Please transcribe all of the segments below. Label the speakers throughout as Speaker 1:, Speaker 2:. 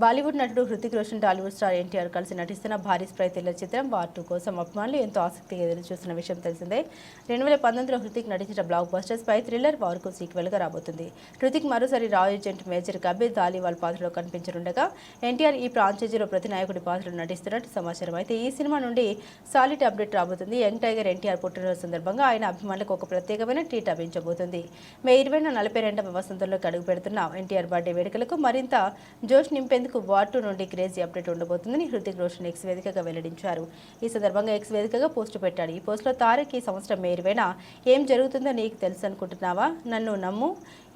Speaker 1: బాలీవుడ్ నటుడు హృతిక్ రోషన్ టాలీవుడ్ స్టార్ ఎన్టీఆర్ కలిసి నటిస్తున్న భారీ స్ప్రై థ్రిల్లర్ చిత్రం వార్ 2 కోసం అభిమానులు ఎంతో ఆసక్తిగా ఎదురుచూస్తున్న విషయం తెలిసిందే. 2019లో హృతిక్ నటించిన block buster spy thriller war కు సీక్వెల్గా రాబోతుంది. హృతిక్ మరోసారి రా ఏజెంట్ మేజర్ కబీర్ ధాలీవాల్ పాత్రలో కనిపించనుండగా ఎన్టీఆర్ ఈ ఫ్రాంచైజీలో ప్రతి నాయకుడి పాత్రలో నటిస్తున్నట్టు సమాచారం. అయితే ఈ సినిమా నుండి సాలిడ్ అప్డేట్ రాబోతుంది. యంగ్ టైగర్ ఎన్టీఆర్ పుట్టినరోజు సందర్భంగా ఆయన అభిమానులకు ఒక ప్రత్యేకమైన ట్రీట్ లభించబోతుంది. మే 20న 42వ వసంతంలోకి అడుగు పెడుతున్న ఎన్టీఆర్ బర్త్డే వేడుకలకు మరింత జోష్ నింపేందుకు వార్ 2 నుండి క్రేజీ అప్డేట్ ఉండబోతుందని హృతిక్ రోషన్ ఎక్స్ వేదికగా వెల్లడించారు. ఈ సందర్భంగా ఎక్స్ వేదికగా పోస్టు పెట్టాడు. ఈ పోస్టులో తారక్ ఈ సంవత్సరం మే 20న ఏం జరుగుతుందో నీకు తెలుసు అనుకుంటున్నావా? నన్ను నమ్ము,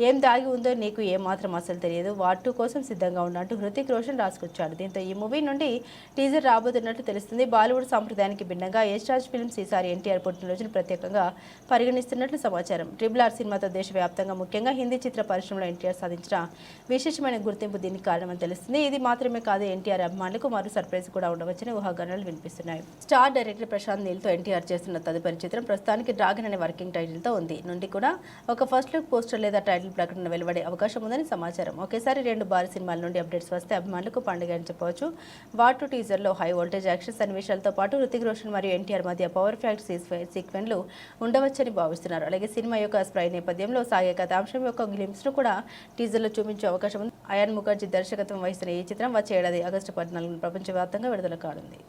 Speaker 1: ఏం దాగి ఉందో నీకు ఏమాత్రం అసలు తెలియదు. వార్ 2 కోసం సిద్ధంగా ఉన్నట్టు హృతిక్ రోషన్ రాసుకొచ్చాడు. దీంతో ఈ మూవీ నుండి టీజర్ రాబోతున్నట్టు తెలుస్తుంది. బాలీవుడ్ సంప్రదాయానికి భిన్నంగా యష్ రాజ్ ఫిల్మ్స్ ఈసారి ఎన్టీఆర్ పుట్టినరోజును ప్రత్యేకంగా పరిగణిస్తున్నట్లు సమాచారం. RRR సినిమాతో దేశవ్యాప్తంగా ముఖ్యంగా హిందీ చిత్ర పరిశ్రమలో ఎన్టీఆర్ సాధించిన విశేషమైన గుర్తింపు దీనికి కారణమని తెలుస్తుంది. ఇది మాత్రమే కాదు, ఎన్టీఆర్ అభిమానులకు మరో సర్ప్రైజ్ కూడా ఉండవచ్చని ఊహాగానాలు వినిపిస్తున్నాయి. స్టార్ డైరెక్టర్ ప్రశాంత్ నీల్ తో ఎన్టీఆర్ చేస్తున్న తదుపరి చిత్రం ప్రస్తుతానికి డ్రాగన్ అనే వర్కింగ్ టైటిల్ తో ఉంది. నుండి కూడా ఒక ఫస్ట్ లుక్ పోస్టర్ లేదా టైటిల్ ప్రకటన వెలువడే అవకాశం ఉందని సమాచారం. ఒకేసారి 2 భారీ సినిమాల నుండి అప్డేట్స్ వస్తే అభిమానులకు పండుగ అని చెప్పవచ్చు. వార్ 2 టీజర్ లో హై వోల్టేజ్ యాక్షన్ సన్నివేశాలతో పాటు హృతిక్ రోషన్ మరియు ఎన్టీఆర్ మధ్య పవర్ ఫ్యాక్ట్ సీక్వెన్లు ఉండవచ్చని భావిస్తున్నారు. అలాగే సినిమా యొక్క స్ప్రై నేపథ్యంలో సాగే కథాంశం యొక్క గ్లింప్స్ ను కూడా టీజర్ లో చూపించే అవకాశం ఉంది. అయాన్ ముఖర్జీ దర్శకత్వం వహిస్తున్న ఈ చిత్రం వచ్చే ఏడాది ఆగస్టు 14న ప్రపంచవ్యాప్తంగా విడుదల కానుంది.